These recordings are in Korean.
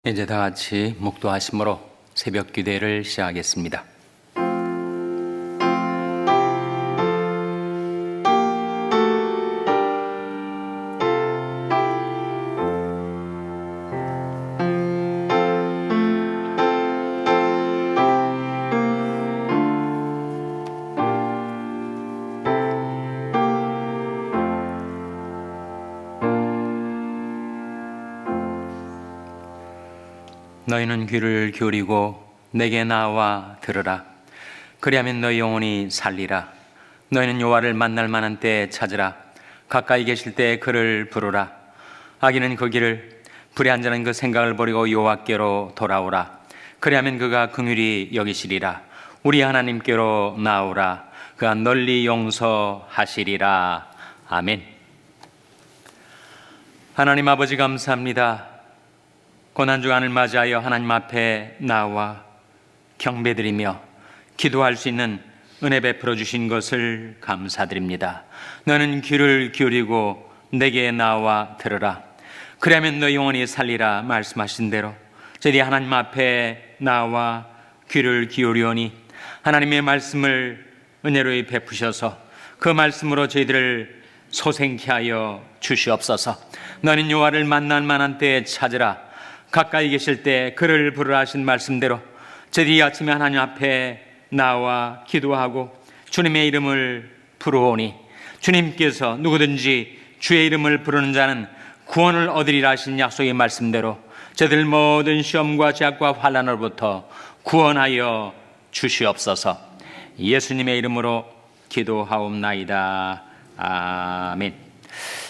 이제 다 같이 묵도하심으로 새벽 기도를 시작하겠습니다. 너희는 귀를 기울이고 내게 나와 들으라. 그리하면 너희 영혼이 살리라. 너희는 여호와를 만날 만한 때에 찾으라. 가까이 계실 때에 그를 부르라. 악인은 그 길을, 불에 앉아는 그 생각을 버리고 여호와께로 돌아오라. 그리하면 그가 긍휼히 여기시리라. 우리 하나님께로 나오라. 그가 널리 용서하시리라. 아멘. 하나님 아버지, 감사합니다. 고난주간을 맞이하여 하나님 앞에 나와 경배드리며 기도할 수 있는 은혜 베풀어 주신 것을 감사드립니다. 너는 귀를 기울이고 내게 나와 들으라. 그러면 너희 영혼이 살리라 말씀하신 대로 저희들이 하나님 앞에 나와 귀를 기울이오니 하나님의 말씀을 은혜로 베푸셔서 그 말씀으로 저희들을 소생케 하여 주시옵소서. 너는 여호와를 만날 만한 때에 찾으라. 가까이 계실 때 그를 부르라 하신 말씀대로 저희들이 아침에 하나님 앞에 나와 기도하고 주님의 이름을 부르오니 주님께서 누구든지 주의 이름을 부르는 자는 구원을 얻으리라 하신 약속의 말씀대로 저희들 모든 시험과 죄악과 환난으로부터 구원하여 주시옵소서. 예수님의 이름으로 기도하옵나이다. 아멘.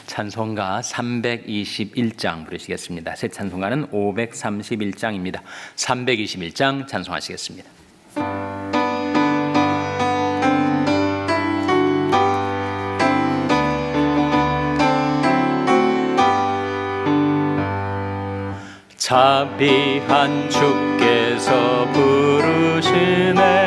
찬송가 321장 부르시겠습니다. 새 찬송가는 531장입니다. 321장 찬송하시겠습니다. 자비한 주께서 부르시네.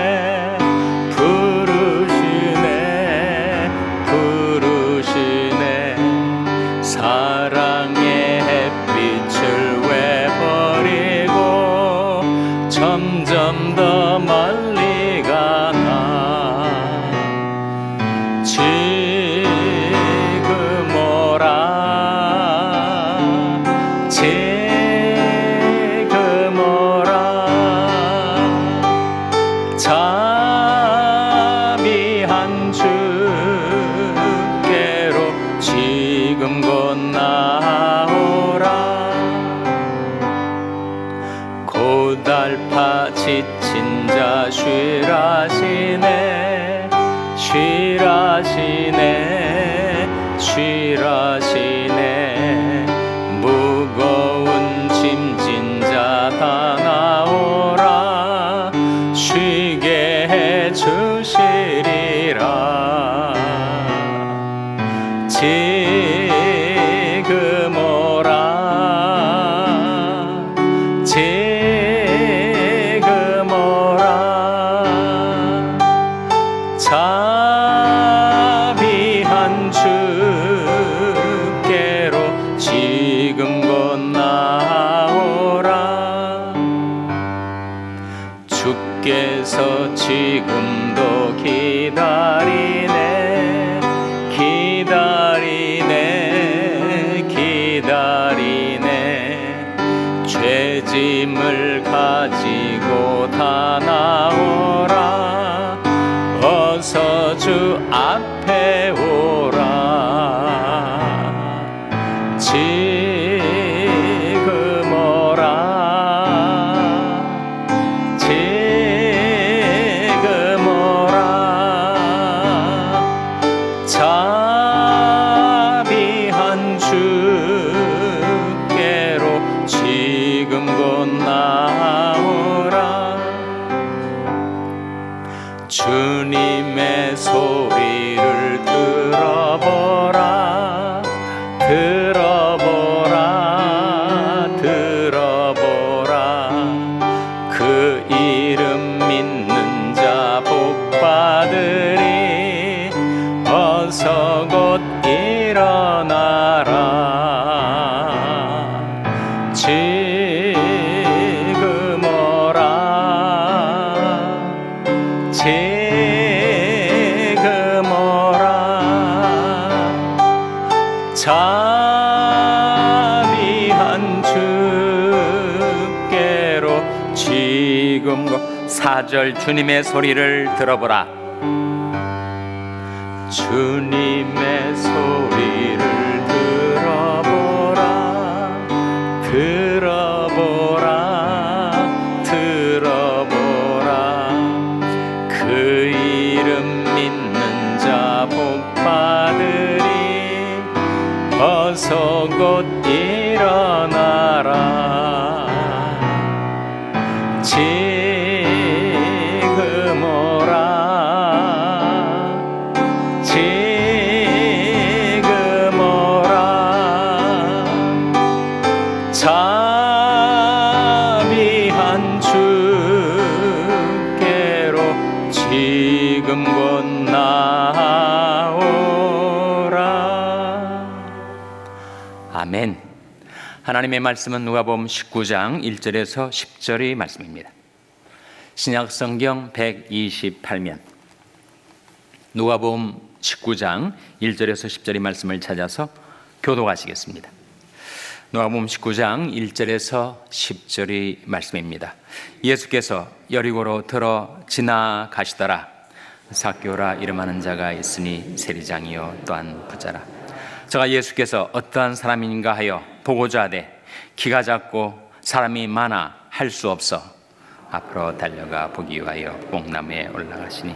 사랑의 햇빛을 왜 버리고 점점 더 멀리 가나. 지금 오라. 지금 오라. 자비한 주께로 지금 곧 나오라. 고달파 지친 자 쉬라시네. 쉬라시네. 쉬라시네. 무거운 짐진 자 다 나오라. 쉬게 해주시리라. 지금 오라. 지금 오라. 자비한 주께로 지금 곧 나오라. 주께서 지금도 기다리네. 기다리네. 기다리네. 죄짐을 가지고 다 나오라. 어서 주 앞에 오라. 지금 오라. 지금 오라. 자비한 주께로 지금 곧 나오라. 자비한 주께로 지금과 4절 주님의 소리를 들어보라. 주님의 소리를 들어보라. 들어보라. 들어보라. 그 이름 믿는 자 복받으리. 어서 곧 일어나라. 지금 오라. 지금 오라. 자비한 주께로 지금 곧 나오라. 아멘. 하나님의 말씀은 누가복음 19장 1절에서 10절의 말씀입니다. 신약성경 128면 누가복음 19장 1절에서 10절의 말씀을 찾아서 교독하시겠습니다. 누가복음 19장 1절에서 10절의 말씀입니다. 예수께서 여리고로 들어 지나가시더라. 삭개오라 이름하는 자가 있으니 세리장이요 또한 부자라. 저가 예수께서 어떠한 사람인가 하여 보고자 하되 키가 작고 사람이 많아 할 수 없어 앞으로 달려가 보기 위하여 뽕나무에 올라가시니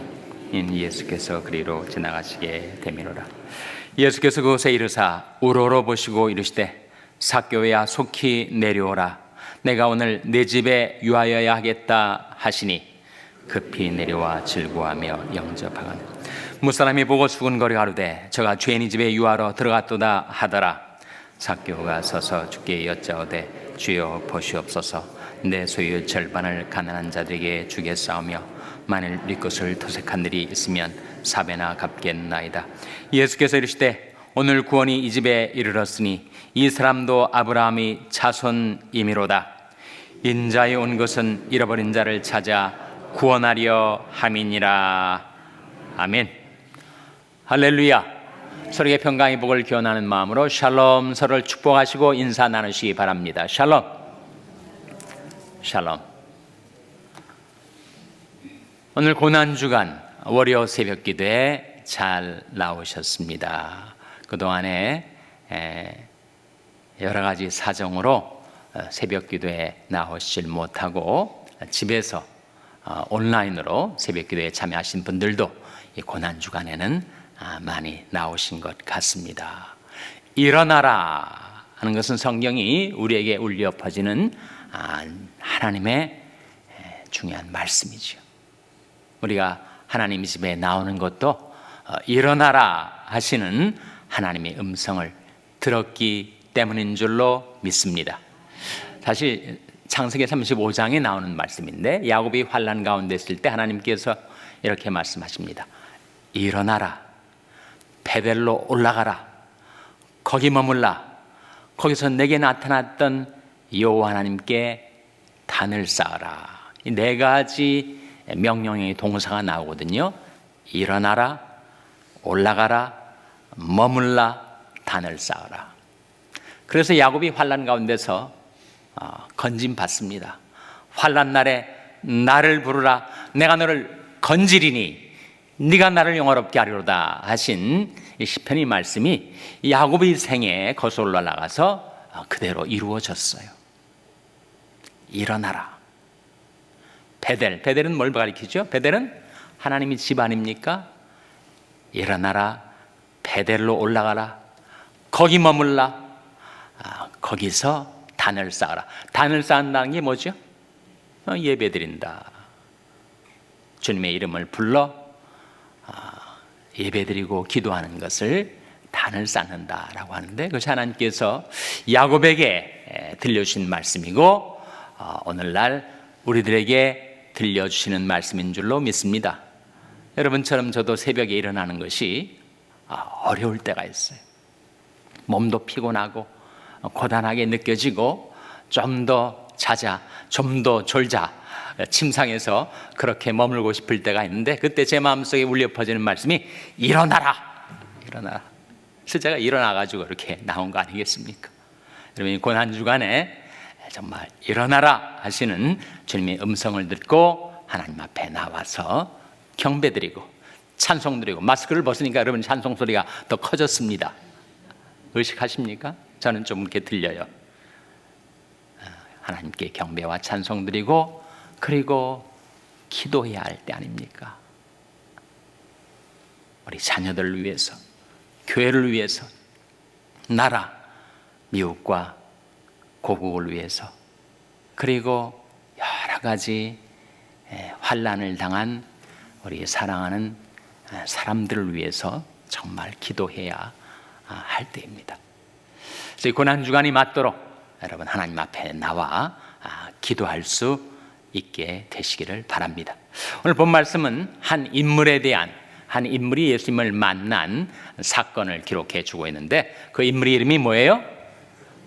인 예수께서 그리로 지나가시게 되미로라. 예수께서 그곳에 이르사 우러러 보시고 이르시되 삭개오야 속히 내려오라. 내가 오늘 내 집에 유하여야 하겠다 하시니 급히 내려와 즐거워하며 영접하거늘. 무사람이 보고 수군거려 가로되 저가 죄인의 집에 유하러 들어갔도다 하더라. 삭개오가 서서 주께 여짜오되 주여 보시옵소서. 내 소유 절반을 가난한 자들에게 주겠사오며 만일 네 것을 토색한 일이 있으면 4배나 갚겠나이다. 예수께서 이르시되 오늘 구원이 이 집에 이르렀으니 이 사람도 아브라함의 자손이미로다. 인자에 온 것은 잃어버린 자를 찾아 구원하려 함이니라. 아멘. 할렐루야. 서로에게 평강의 복을 기원하는 마음으로 샬롬, 서로를 축복하시고 인사 나누시기 바랍니다. 샬롬. 샬롬. 오늘 고난주간 월요 새벽 기도에 잘 나오셨습니다. 그동안에 여러 가지 사정으로 새벽 기도에 나오질 못하고 집에서 온라인으로 새벽 기도에 참여하신 분들도 이 고난주간에는 많이 나오신 것 같습니다. 일어나라 하는 것은 성경이 우리에게 울려 퍼지는 하나님의 중요한 말씀이죠. 우리가 하나님 집에 나오는 것도 일어나라 하시는 하나님의 음성을 들었기 때문인 줄로 믿습니다. 사실 창세기 35장에 나오는 말씀인데 야곱이 환난 가운데 있을 때 하나님께서 이렇게 말씀하십니다. 일어나라. 베델로 올라가라. 거기 머물라. 거기서 내게 나타났던 여호와 하나님께 단을 쌓아라. 이 네 가지 명령의 동사가 나오거든요. 일어나라, 올라가라, 머물라, 단을 쌓아라. 그래서 야곱이 환난 가운데서 건짐 받습니다. 환난 날에 나를 부르라. 내가 너를 건지리니 네가 나를 영화롭게 하리로다 하신 이 시편의 말씀이 야곱의 생에 거슬러 나가서 그대로 이루어졌어요. 일어나라. 베델은 뭘 가리키죠? 베델은 하나님의 집 아닙니까? 일어나라. 베델로 올라가라. 거기 머물라. 거기서 단을 쌓아라. 단을 쌓는다는 게 뭐죠? 예배드린다. 주님의 이름을 불러 예배드리고 기도하는 것을 단을 쌓는다라고 하는데 그것이 하나님께서 야곱에게 들려주신 말씀이고 오늘날 우리들에게 들려주시는 말씀인 줄로 믿습니다. 여러분처럼 저도 새벽에 일어나는 것이 어려울 때가 있어요. 몸도 피곤하고 고단하게 느껴지고 좀 더 자자, 좀 더 졸자 침상에서 그렇게 머물고 싶을 때가 있는데 그때 제 마음속에 울려 퍼지는 말씀이 일어나라. 일어나라. 제가 일어나가지고 이렇게 나온 거 아니겠습니까? 여러분이 고난주간에 정말 일어나라 하시는 주님의 음성을 듣고 하나님 앞에 나와서 경배드리고 찬송드리고, 마스크를 벗으니까 여러분 찬송 소리가 더 커졌습니다. 의식하십니까? 저는 좀 이렇게 들려요. 하나님께 경배와 찬송드리고, 그리고 기도해야 할 때 아닙니까? 우리 자녀들을 위해서, 교회를 위해서, 나라, 미국과 고국을 위해서, 그리고 여러 가지 환난을 당한 우리 사랑하는 사람들을 위해서 정말 기도해야 할 때입니다. 그래서 고난주간이 맞도록 여러분 하나님 앞에 나와 기도할 수 있게 되시기를 바랍니다. 오늘 본 말씀은 한 인물이 예수님을 만난 사건을 기록해 주고 있는데, 그 인물의 이름이 뭐예요?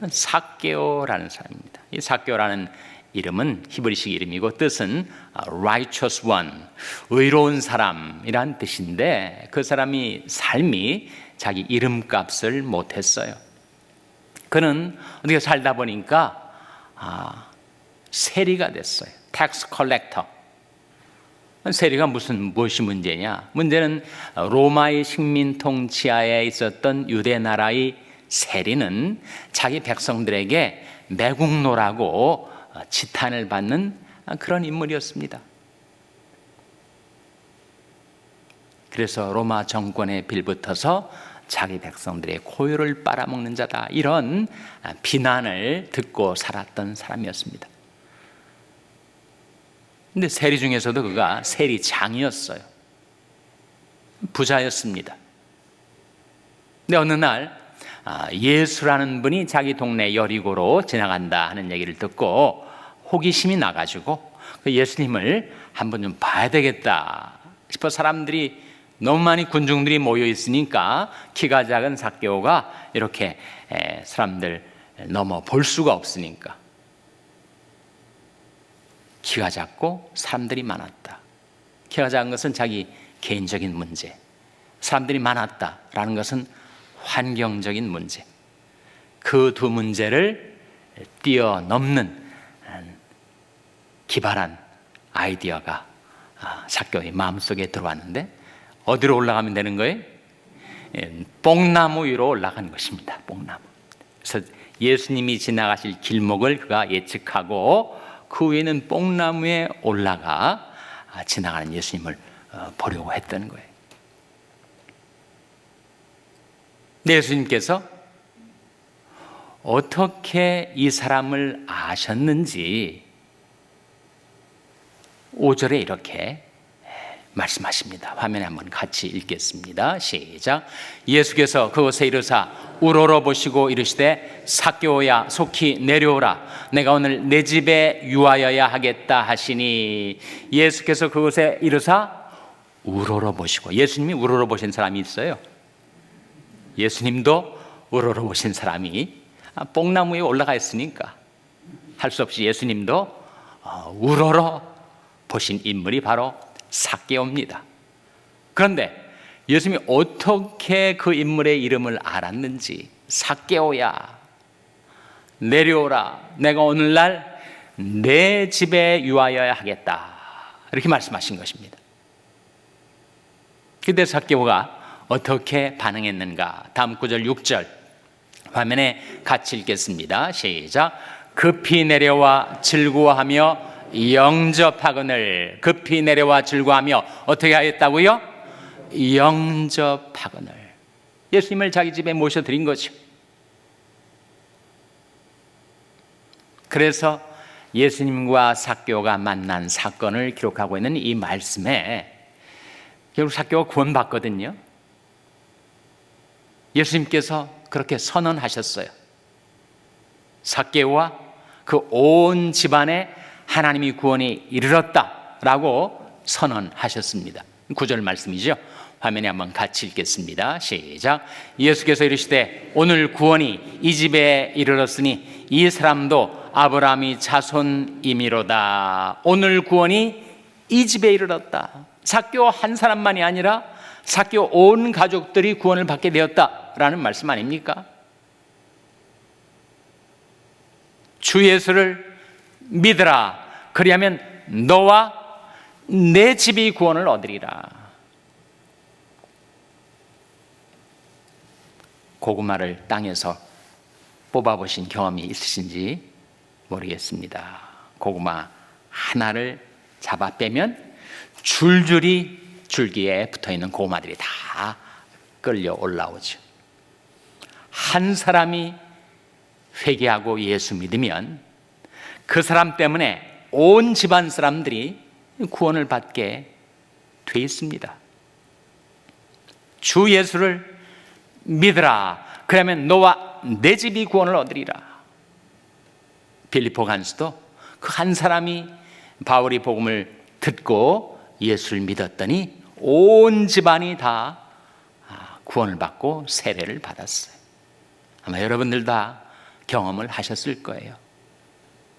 삭개오라는 사람입니다. 이 삭개오라는 이름은 히브리식 이름이고 뜻은 righteous one, 의로운 사람이란 뜻인데, 그 사람이 삶이 자기 이름값을 못했어요. 그는 어떻게 살다 보니까 세리가 됐어요. 텍스 컬렉터. 세리가 무엇이 문제냐? 문제는 로마의 식민 통치하에 있었던 유대 나라의 세리는 자기 백성들에게 매국노라고 지탄을 받는 그런 인물이었습니다. 그래서 로마 정권에 빌붙어서 자기 백성들의 고요를 빨아먹는 자다, 이런 비난을 듣고 살았던 사람이었습니다. 근데 세리 중에서도 그가 세리장이었어요. 부자였습니다. 근데 어느 날 예수라는 분이 자기 동네 여리고로 지나간다 하는 얘기를 듣고 호기심이 나가지고 그 예수님을 한번 좀 봐야 되겠다 싶어 사람들이 너무 많이 군중들이 모여 있으니까 키가 작은 삭개오가 이렇게 사람들 넘어 볼 수가 없으니까, 키가 작고 사람들이 많았다. 키가 작은 것은 자기 개인적인 문제, 사람들이 많았다라는 것은 환경적인 문제, 그 두 문제를 뛰어넘는 기발한 아이디어가 삭개오의 마음속에 들어왔는데, 어디로 올라가면 되는 거예요? 뽕나무 위로 올라간 것입니다. 뽕나무. 그래서 예수님이 지나가실 길목을 그가 예측하고 그 위에는 뽕나무에 올라가 지나가는 예수님을 보려고 했던 거예요. 근데 예수님께서 어떻게 이 사람을 아셨는지 5절에 이렇게 말씀하십니다. 화면에 한번 같이 읽겠습니다. 시작. 예수께서 그곳에 이르사 우러러 보시고 이르시되 삭개오야 속히 내려오라, 내가 오늘 내 집에 유하여야 하겠다 하시니. 예수께서 그곳에 이르사 우러러 보시고, 예수님이 우러러 보신 사람이 있어요. 예수님도 우러러 보신 사람이 뽕나무에 올라가 있으니까 할 수 없이 예수님도 우러러 보신 인물이 바로 삭개오입니다. 그런데 예수님이 어떻게 그 인물의 이름을 알았는지, 삭개오야 내려오라, 내가 오늘날 내 집에 유하여야 하겠다, 이렇게 말씀하신 것입니다. 그때 삭개오가 어떻게 반응했는가? 다음 9절 6절 화면에 같이 읽겠습니다. 시작. 급히 내려와 즐거워하며 영접하거늘. 급히 내려와 즐거워하며 어떻게 하였다고요? 영접하거늘. 예수님을 자기 집에 모셔드린 거죠. 그래서 예수님과 삭개오가 만난 사건을 기록하고 있는 이 말씀에 결국 삭개오가 구원받거든요. 예수님께서 그렇게 선언하셨어요. 삭개오와 그 온 집안에 하나님이 구원이 이르렀다라고 선언하셨습니다. 9절 말씀이죠. 화면에 한번 같이 읽겠습니다. 시작. 예수께서 이르시되 오늘 구원이 이 집에 이르렀으니 이 사람도 아브라함의 자손이미로다. 오늘 구원이 이 집에 이르렀다. 삭개오 한 사람만이 아니라 삭개오 온 가족들이 구원을 받게 되었다. 믿어라라는 말씀 아닙니까? 주 예수를 믿으라. 그리하면 너와 내 집이 구원을 얻으리라. 고구마를 땅에서 뽑아보신 경험이 있으신지 모르겠습니다. 고구마 하나를 잡아 빼면 줄줄이 줄기에 붙어있는 고구마들이 다 끌려 올라오죠. 한 사람이 회개하고 예수 믿으면 그 사람 때문에 온 집안 사람들이 구원을 받게 돼 있습니다. 주 예수를 믿으라. 그러면 너와 내 집이 구원을 얻으리라. 빌립보 간수도 그 한 사람이 바울이 복음을 듣고 예수를 믿었더니 온 집안이 다 구원을 받고 세례를 받았어요. 아마 여러분들 다 경험을 하셨을 거예요.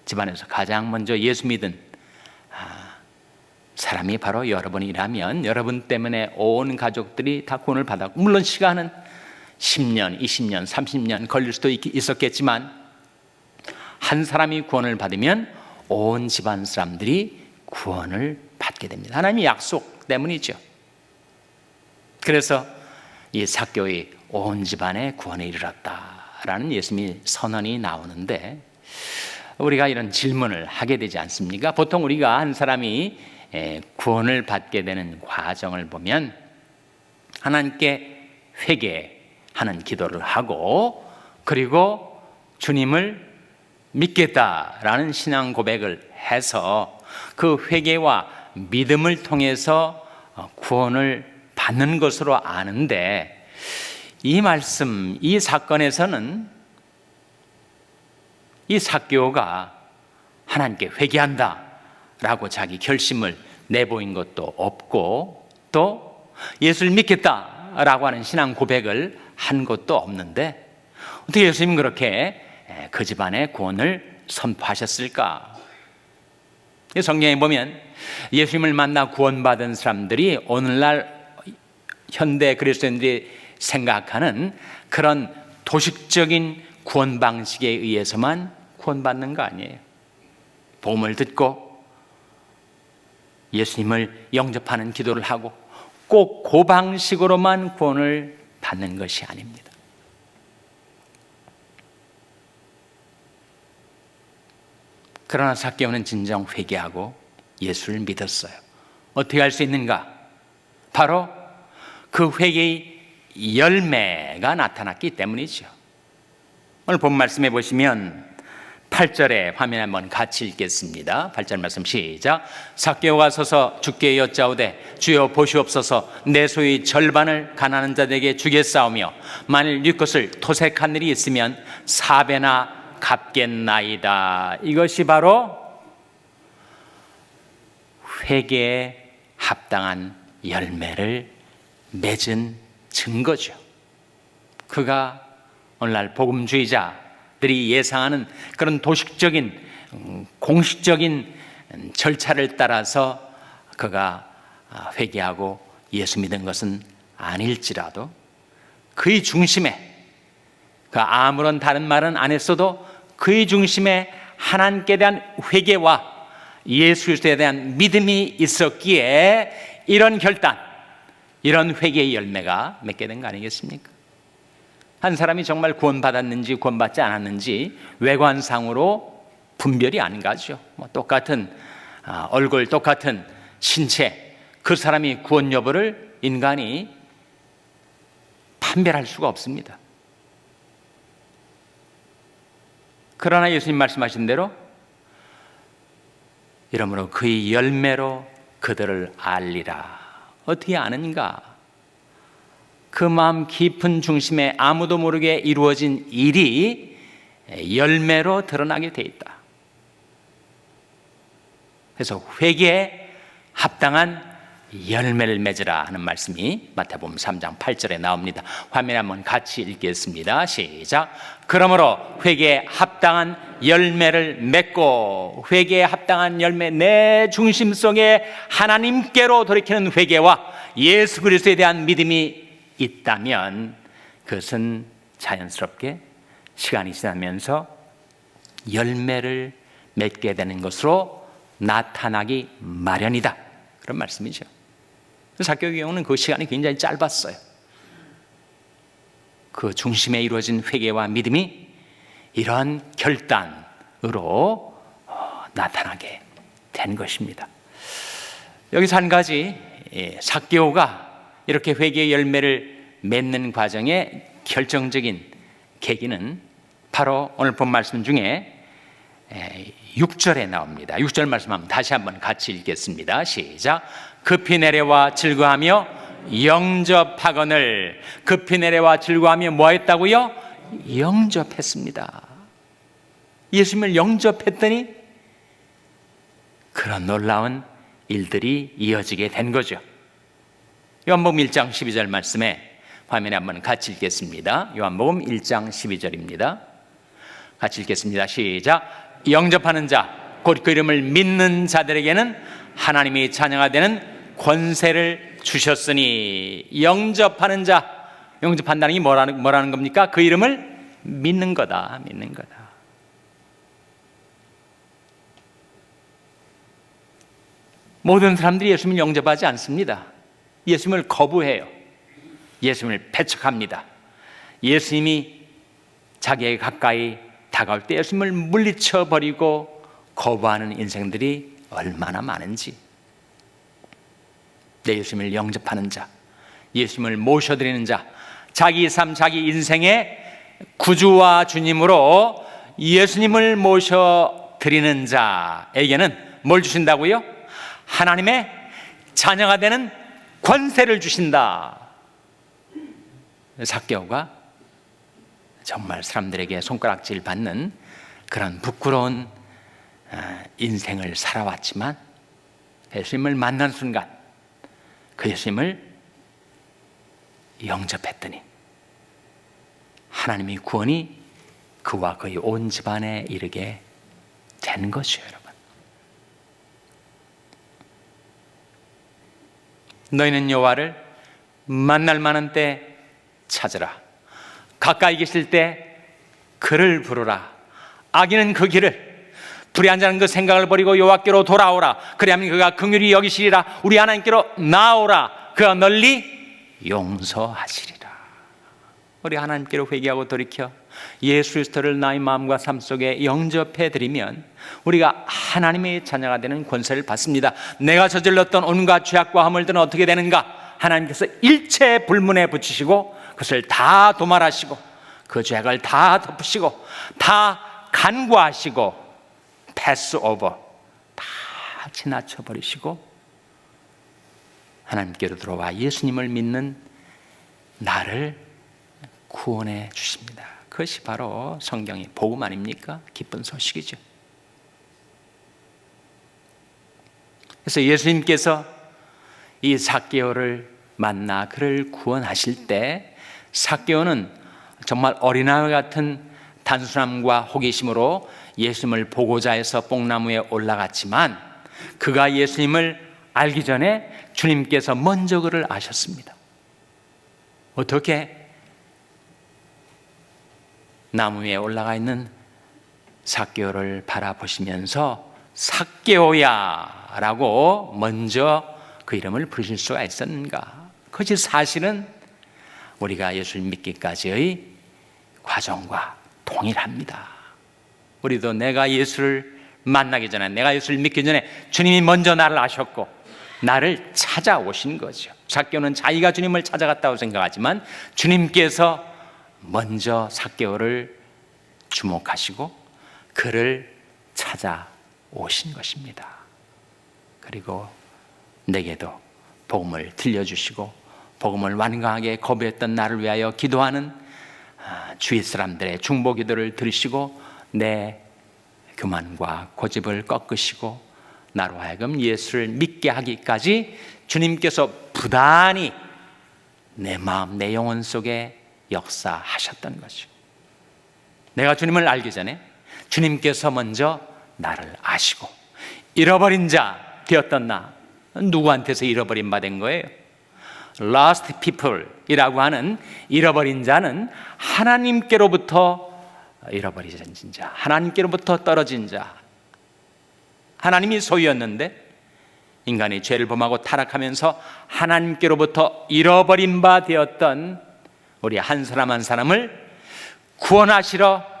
집안에서 가장 먼저 예수 믿은 사람이 바로 여러분이라면 여러분 때문에 온 가족들이 다 구원을 받았고, 물론 시간은 10년, 20년, 30년 걸릴 수도 있었겠지만 한 사람이 구원을 받으면 온 집안 사람들이 구원을 받게 됩니다. 하나님의 약속 때문이죠. 그래서 이 삭개오의 온 집안에 구원에 이르렀다라는 예수님의 선언이 나오는데, 우리가 이런 질문을 하게 되지 않습니까? 보통 우리가 한 사람이 구원을 받게 되는 과정을 보면 하나님께 회개하는 기도를 하고, 그리고 주님을 믿겠다라는 신앙 고백을 해서 그 회개와 믿음을 통해서 구원을 받는 것으로 아는데, 이 말씀, 이 사건에서는 이 삭개오가 하나님께 회개한다 라고 자기 결심을 내보인 것도 없고, 또 예수를 믿겠다 라고 하는 신앙 고백을 한 것도 없는데, 어떻게 예수님은 그렇게 그 집안의 구원을 선포하셨을까? 성경에 보면 예수님을 만나 구원받은 사람들이 오늘날 현대 그리스도인들이 생각하는 그런 도식적인 구원 방식에 의해서만 구원받는 거 아니에요. 복음을 듣고 예수님을 영접하는 기도를 하고 꼭 그 방식으로만 구원을 받는 것이 아닙니다. 그러나 삭개오는 진정 회개하고 예수를 믿었어요. 어떻게 할 수 있는가? 바로 그 회개의 열매가 나타났기 때문이죠. 오늘 본 말씀해 보시면 8절에 화면에 한번 같이 읽겠습니다. 8절 말씀 시작. 삭개오가 서서 주께 여짜오되 주여 보시옵소서, 내 소유의 절반을 가난한 자들에게 주겠사오며 만일 네 것을 토색한 일이 있으면 4배나 갚겠나이다. 이것이 바로 회개에 합당한 열매를 맺은 증거죠. 그가 오늘날 복음주의자들이 예상하는 그런 도식적인 공식적인 절차를 따라서 그가 회개하고 예수 믿은 것은 아닐지라도 그의 중심에, 그 아무런 다른 말은 안 했어도 그의 중심에 하나님께 대한 회개와 예수 그리스도에 대한 믿음이 있었기에 이런 결단, 이런 회개의 열매가 맺게 된 거 아니겠습니까? 한 사람이 정말 구원받았는지 구원받지 않았는지 외관상으로 분별이 안 가죠. 똑같은 얼굴, 똑같은 신체, 그 사람이 구원 여부를 인간이 판별할 수가 없습니다. 그러나 예수님 말씀하신 대로 이러므로 그의 열매로 그들을 알리라. 어떻게 아는가? 그 마음 깊은 중심에 아무도 모르게 이루어진 일이 열매로 드러나게 돼 있다. 그래서 회개에 합당한 열매를 맺으라 하는 말씀이 마태복음 3장 8절에 나옵니다. 화면에 한번 같이 읽겠습니다. 시작. 그러므로 회개에 합당한 열매를 맺고, 회개에 합당한 열매, 내 중심 속에 하나님께로 돌이키는 회개와 예수 그리스도에 대한 믿음이 있다면 그 그것은 자연스럽게 시간이 지나면서 열매를 맺게 되는 것으로 나타나기 마련이다, 그런 말씀이죠. 삭개오의 경우는 그 시간이 굉장히 짧았어요. 그 중심에 이루어진 회개와 믿음이 이러한 결단으로 나타나게 된 것입니다. 여기서 한 가지, 삭개오가 이렇게 회개의 열매를 맺는 과정의 결정적인 계기는 바로 오늘 본 말씀 중에 6절에 나옵니다. 6절 말씀 한번 다시 한번 같이 읽겠습니다. 시작. 급히 내려와 즐거하며 영접하거늘. 급히 내려와 즐거하며 뭐 했다고요? 영접했습니다. 예수님을 영접했더니 그런 놀라운 일들이 이어지게 된 거죠. 요한복음 1장 12절 말씀에 화면에 한번 같이 읽겠습니다. 요한복음 1장 12절입니다. 같이 읽겠습니다. 시작. 영접하는 자, 곧 그 이름을 믿는 자들에게는 하나님이 자녀가 되는 권세를 주셨으니. 영접하는 자, 영접한다는 게 뭐라는 겁니까? 그 이름을 믿는 거다, 믿는 거다. 모든 사람들이 예수님을 영접하지 않습니다. 예수님을 거부해요. 예수님을 배척합니다. 예수님이 자기에게 가까이 다가올 때 예수님을 물리쳐 버리고 거부하는 인생들이 얼마나 많은지. 내 예수님을 영접하는 자, 예수님을 모셔드리는 자, 자기 삶, 자기 인생의 구주와 주님으로 예수님을 모셔드리는 자에게는 뭘 주신다고요? 하나님의 자녀가 되는 권세를 주신다. 삭개오가 정말 사람들에게 손가락질 받는 그런 부끄러운 인생을 살아왔지만 예수님을 만난 순간 그 예수님을 영접했더니 하나님의 구원이 그와 그의 온 집안에 이르게 된 것이에요. 여러분, 너희는 여호와를 만날 만한 때 찾으라. 가까이 계실 때 그를 부르라. 악인은 그 길을, 불의한 그 생각을 버리고 여호와께로 돌아오라. 그리하면 그가 긍휼히 여기시리라. 우리 하나님께로 나오라. 그가 널리 용서하시리라. 우리 하나님께로 회개하고 돌이켜 예수 그리스도를 나의 마음과 삶 속에 영접해드리면 우리가 하나님의 자녀가 되는 권세를 받습니다. 내가 저질렀던 온갖 죄악과 허물들은 어떻게 되는가? 하나님께서 일체 불문에 붙이시고 그것을 다 도말하시고 그 죄악을 다 덮으시고 다 간과하시고 패스오버 다 지나쳐버리시고 하나님께로 들어와 예수님을 믿는 나를 구원해 주십니다. 그것이 바로 성경의 복음 아닙니까? 기쁜 소식이죠. 그래서 예수님께서 이 삭개오를 만나 그를 구원하실 때 삭개오는 정말 어린아이 같은 단순함과 호기심으로 예수님을 보고자 해서 뽕나무에 올라갔지만 그가 예수님을 알기 전에 주님께서 먼저 그를 아셨습니다. 어떻게? 나무 위에 올라가 있는 삭개오를 바라보시면서 삭개오야 라고 먼저 그 이름을 부르실 수가 있었는가? 그것이 사실은 우리가 예수를 믿기까지의 과정과 동일합니다. 우리도 내가 예수를 만나기 전에, 내가 예수를 믿기 전에 주님이 먼저 나를 아셨고 나를 찾아오신 거죠. 삭개오는 자기가 주님을 찾아갔다고 생각하지만 주님께서 먼저 삭개오를 주목하시고 그를 찾아오신 것입니다. 그리고 내게도 복음을 들려주시고 복음을 완강하게 거부했던 나를 위하여 기도하는 주위 사람들의 중보 기도를 들으시고 내 교만과 고집을 꺾으시고 나로 하여금 예수를 믿게 하기까지 주님께서 부단히 내 마음, 내 영혼 속에 역사하셨던 거죠. 내가 주님을 알기 전에 주님께서 먼저 나를 아시고 잃어버린 자 되었던 나, 누구한테서 잃어버린 바 된 거예요? lost people이라고 하는 잃어버린 자는 하나님께로부터 잃어버린 자, 하나님께로부터 떨어진 자, 하나님이 소유였는데 인간이 죄를 범하고 타락하면서 하나님께로부터 잃어버린 바 되었던 우리 한 사람 한 사람을 구원하시러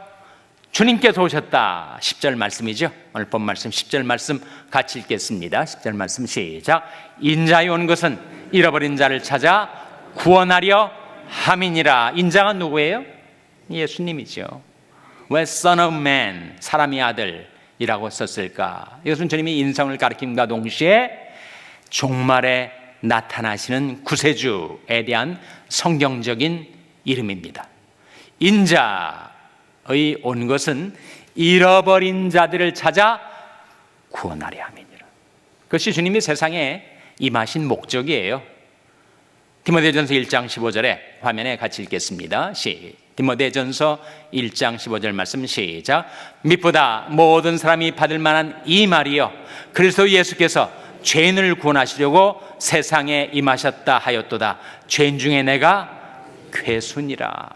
주님께서 오셨다. 10절 말씀이죠. 오늘 본 말씀 10절 말씀 같이 읽겠습니다. 10절 말씀 시작. 인자에 온 것은 잃어버린 자를 찾아 구원하려 함이니라. 인자가 누구예요? 예수님이죠. 왜 Son of Man, 사람의 아들이라고 썼을까? 이것은 주님이 인성을 가리킴과 동시에 종말에 나타나시는 구세주에 대한 성경적인 이름입니다. 인자의 온 것은 잃어버린 자들을 찾아 구원하려 함이니라. 그것이 주님이 세상에 임하신 목적이에요. 디모데전서 1장 15절에 화면에 같이 읽겠습니다. 디모데전서 1장 15절 말씀 시작. 밑보다 모든 사람이 받을 만한 이 말이요 그리스도 예수께서 죄인을 구원하시려고 세상에 임하셨다 하였도다. 죄인 중에 내가 괴순이라.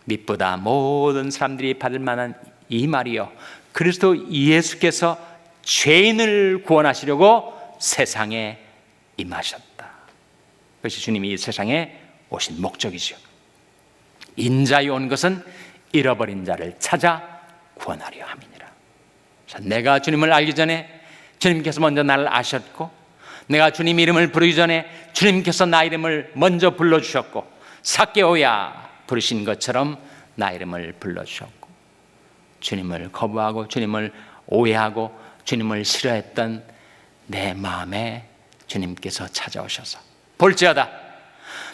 밑보다 모든 사람들이 받을 만한 이 말이요 그리스도 예수께서 죄인을 구원하시려고 세상에 임하셨다. 그것이 주님이 이 세상에 오신 목적이죠. 인자에 온 것은 잃어버린 자를 찾아 구원하려 함이니라. 내가 주님을 알기 전에 주님께서 먼저 나를 아셨고, 내가 주님 이름을 부르기 전에 주님께서 나 이름을 먼저 불러주셨고, 삭개오야 부르신 것처럼 나 이름을 불러주셨고, 주님을 거부하고 주님을 오해하고 주님을 싫어했던 내 마음에 주님께서 찾아오셔서 볼지어다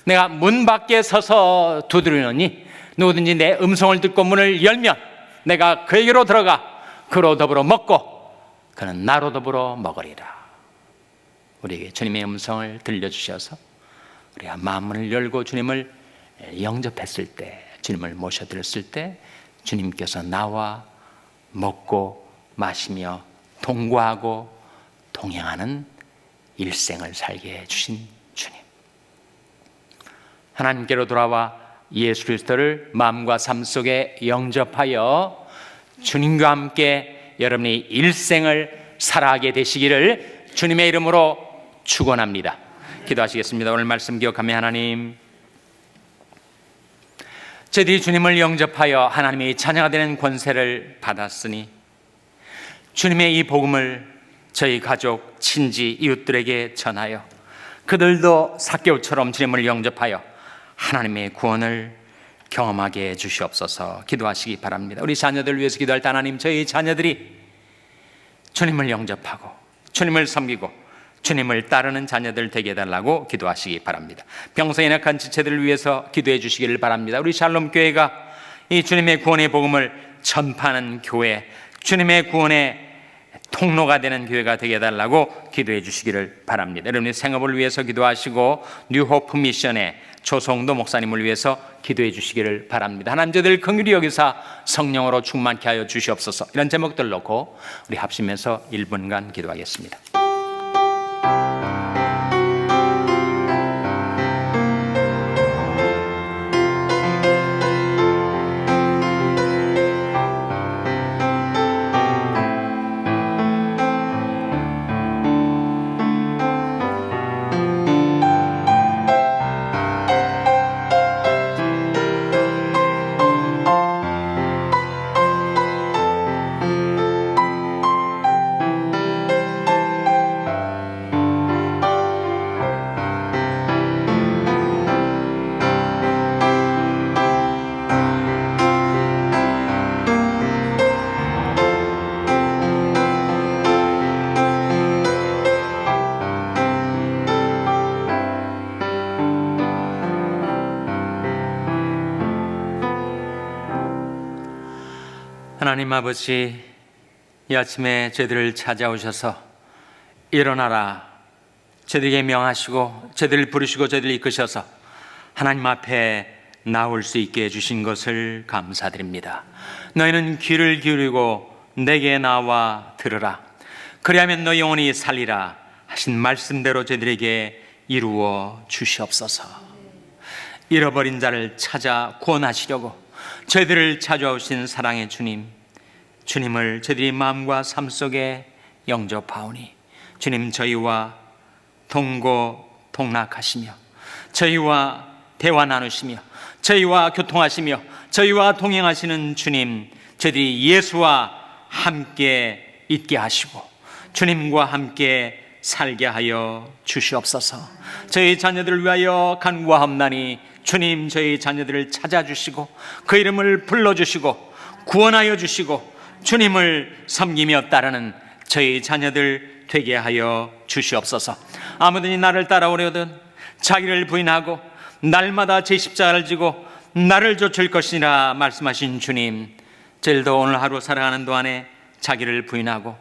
내가 문 밖에 서서 두드리노니 누구든지 내 음성을 듣고 문을 열면 내가 그에게로 들어가 그로 더불어 먹고 그는 나로 더불어 먹으리라. 우리에게 주님의 음성을 들려주셔서 우리가 마음문을 열고 주님을 영접했을 때, 주님을 모셔드렸을 때 주님께서 나와 먹고 마시며 동거하고 동행하는 일생을 살게 해주신 주님, 하나님께로 돌아와 예수 그리스도를 마음과 삶 속에 영접하여 주님과 함께 여러분이 일생을 살아가게 되시기를 주님의 이름으로 축원합니다. 기도하시겠습니다. 오늘 말씀 기억하며 하나님, 저희들이 주님을 영접하여 하나님의 자녀가 되는 권세를 받았으니 주님의 이 복음을 저희 가족, 친지, 이웃들에게 전하여 그들도 삭개오처럼 주님을 영접하여 하나님의 구원을 경험하게 해 주시옵소서. 기도하시기 바랍니다. 우리 자녀들 위해서 기도할 때 하나님, 저희 자녀들이 주님을 영접하고 주님을 섬기고 주님을 따르는 자녀들 되게 해달라고 기도하시기 바랍니다. 병성에 약한 지체들을 위해서 기도해 주시기를 바랍니다. 우리 샬롬 교회가 이 주님의 구원의 복음을 전파하는 교회, 주님의 구원의 통로가 되는 교회가 되게 해달라고 기도해 주시기를 바랍니다. 여러분의 생업을 위해서 기도하시고 뉴호프 미션의 조성도 목사님을 위해서 기도해 주시기를 바랍니다. 하나님, 저들 긍휼히 여기사 성령으로 충만케 하여 주시옵소서. 이런 제목들 놓고 우리 합심해서 1분간 기도하겠습니다. 하나님 아버지, 이 아침에 저희들을 찾아오셔서 일어나라, 저희들에게 명하시고 저희들을 부르시고 저희들을 이끄셔서 하나님 앞에 나올 수 있게 해주신 것을 감사드립니다. 너희는 귀를 기울이고 내게 나와 들으라, 그리하면 너희 영혼이 살리라 하신 말씀대로 저희들에게 이루어 주시옵소서. 잃어버린 자를 찾아 구원하시려고 저희들을 찾아오신 사랑의 주님, 주님을 저희들이 마음과 삶 속에 영접하오니 주님, 저희와 동고동락하시며 저희와 대화 나누시며 저희와 교통하시며 저희와 동행하시는 주님, 저희들이 예수와 함께 있게 하시고 주님과 함께 살게 하여 주시옵소서. 저희 자녀들을 위하여 간구하옵나니 주님, 저희 자녀들을 찾아주시고 그 이름을 불러주시고 구원하여 주시고 주님을 섬기며 따르는 저희 자녀들 되게 하여 주시옵소서. 아무든지 나를 따라오려든 자기를 부인하고 날마다 제 십자가를 지고 나를 좇을 것이라 말씀하신 주님, 저희도 오늘 하루 살아가는 동안에 자기를 부인하고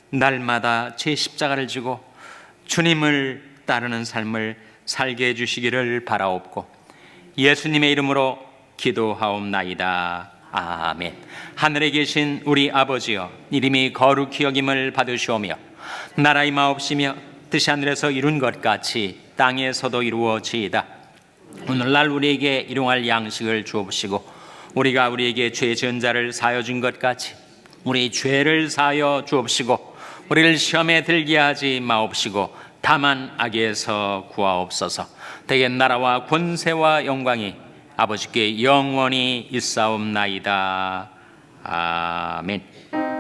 날마다 제 십자가를 지고 주님을 따르는 삶을 살게 해주시기를 바라옵고 예수님의 이름으로 기도하옵나이다. 아멘. 하늘에 계신 우리 아버지여, 이름이 거룩히 여김을 받으시오며 나라의 마옵시며 뜻이 하늘에서 이룬 것 같이 땅에서도 이루어지이다. 오늘날 우리에게 일용할 양식을 주옵시고 우리가 우리에게 죄 지은 자를 사하여 준 것 같이 우리 죄를 사하여 주옵시고 우리를 시험에 들게 하지 마옵시고 다만 악에서 구하옵소서. 대개 나라와 권세와 영광이 아버지께 영원히 있사옵나이다. 아멘.